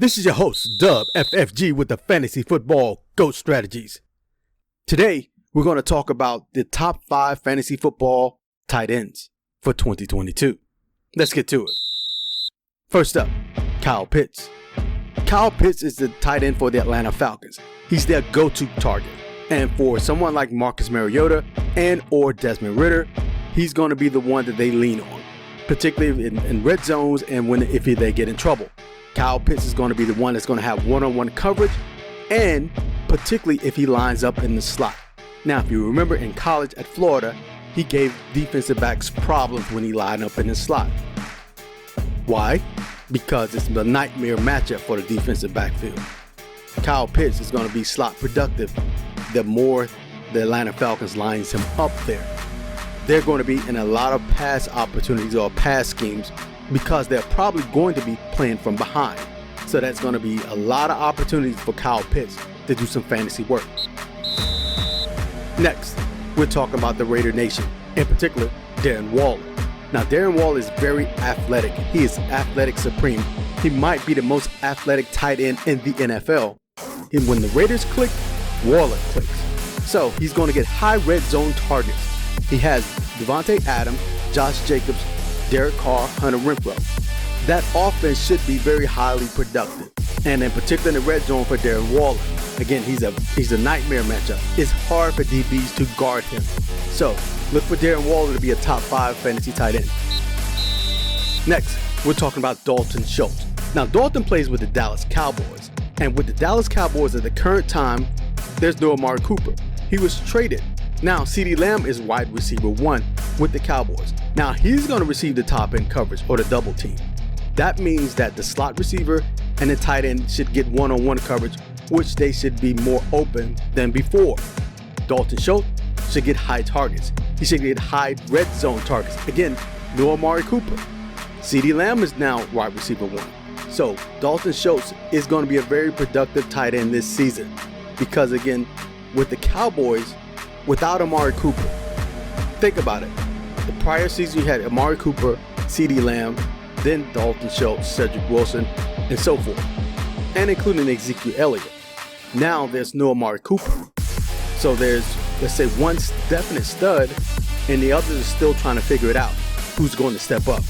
This is your host, Dub FFG with the Fantasy Football GOAT Strategies. Today, we're going to talk about the top 5 fantasy football tight ends for 2022. Let's get to it. First up, Kyle Pitts. Kyle Pitts is the tight end for the Atlanta Falcons. He's their go-to target. And for someone like Marcus Mariota and or Desmond Ridder, he's going to be the one that they lean on, particularly in red zones and if they get in trouble. Kyle Pitts is going to be the one that's going to have one-on-one coverage, and particularly if he lines up in the slot. Now, if you remember in college at Florida, he gave defensive backs problems when he lined up in the slot. Why? Because it's a nightmare matchup for the defensive backfield. Kyle Pitts is going to be slot productive the more the Atlanta Falcons lines him up there. They're going to be in a lot of pass opportunities or pass schemes because they're probably going to be playing from behind. So that's going to be a lot of opportunities for Kyle Pitts to do some fantasy work. Next, we're talking about the Raider Nation, in particular, Darren Waller. Now, Darren Waller is very athletic. He is athletic supreme. He might be the most athletic tight end in the NFL. And when the Raiders click, Waller clicks. So he's going to get high red zone targets. He has Devontae Adams, Josh Jacobs, Derek Carr, Hunter Renfrow. That offense should be very highly productive. And in particular in the red zone for Darren Waller. Again, he's a nightmare matchup. It's hard for DBs to guard him. So look for Darren Waller to be a top 5 fantasy tight end. Next, we're talking about Dalton Schultz. Now, Dalton plays with the Dallas Cowboys. And with the Dallas Cowboys at the current time, there's no Amari Cooper. He was traded. Now, CeeDee Lamb is wide receiver 1 with the Cowboys. Now, he's going to receive the top end coverage or the double team. That means that the slot receiver and the tight end should get one-on-one coverage, which they should be more open than before. Dalton Schultz should get high targets. He should get high red zone targets. Again, no Amari Cooper. CeeDee Lamb is now wide receiver 1. So Dalton Schultz is going to be a very productive tight end this season because, again, with the Cowboys, without Amari Cooper, think about it. The prior season you had Amari Cooper, CeeDee Lamb, then Dalton Schultz, Cedric Wilson, and so forth, and including Ezekiel Elliott. Now there's no Amari Cooper. So there's, let's say, one definite stud, and the others are still trying to figure it out. Who's going to step up?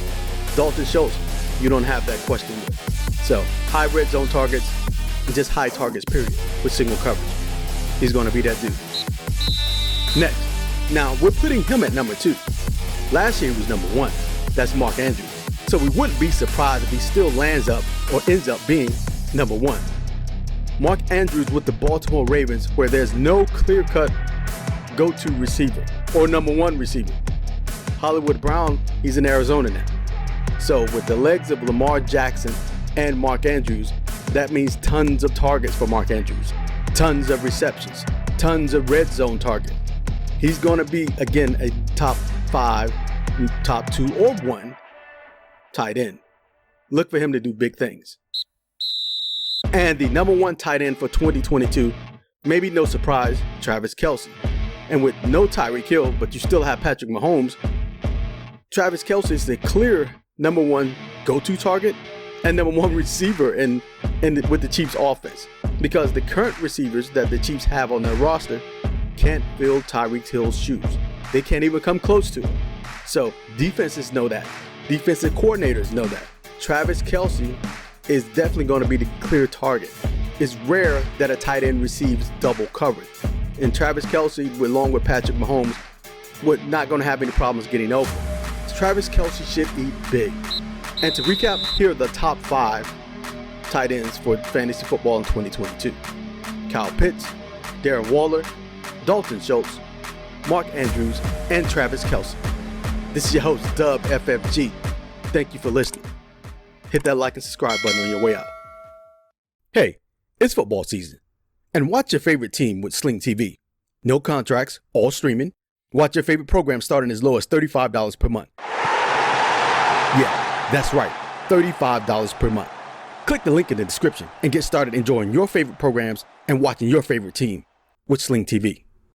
Dalton Schultz, you don't have that question yet. So high red zone targets, and just high targets, period, with single coverage. He's going to be that dude. Next, now we're putting him at number 2. Last year he was number 1. That's Mark Andrews. So we wouldn't be surprised if he still lands up or ends up being number 1. Mark Andrews with the Baltimore Ravens, where there's no clear-cut go-to receiver or number 1 receiver. Hollywood Brown, he's in Arizona now. So with the legs of Lamar Jackson and Mark Andrews, that means tons of targets for Mark Andrews, tons of receptions, tons of red zone targets. He's going to be, again, a top 5, top 2, or 1 tight end. Look for him to do big things. And the number 1 tight end for 2022, maybe no surprise, Travis Kelce. And with no Tyreek Hill, but you still have Patrick Mahomes, Travis Kelce is the clear number 1 go-to target and number 1 receiver with the Chiefs offense. Because the current receivers that the Chiefs have on their roster can't fill Tyreek Hill's shoes. They can't even come close to him. So defenses know that. Defensive coordinators know that. Travis Kelce is definitely going to be the clear target. It's rare that a tight end receives double coverage. And Travis Kelce, along with Patrick Mahomes, we're not going to have any problems getting open. Travis Kelce should eat big. And to recap, here are the top 5 tight ends for fantasy football in 2022. Kyle Pitts, Darren Waller, Dalton Schultz, Mark Andrews, and Travis Kelce. This is your host, Dub FFG. Thank you for listening. Hit that like and subscribe button on your way out. Hey, it's football season. And watch your favorite team with Sling TV. No contracts, all streaming. Watch your favorite program starting as low as $35 per month. Yeah, that's right, $35 per month. Click the link in the description and get started enjoying your favorite programs and watching your favorite team with Sling TV.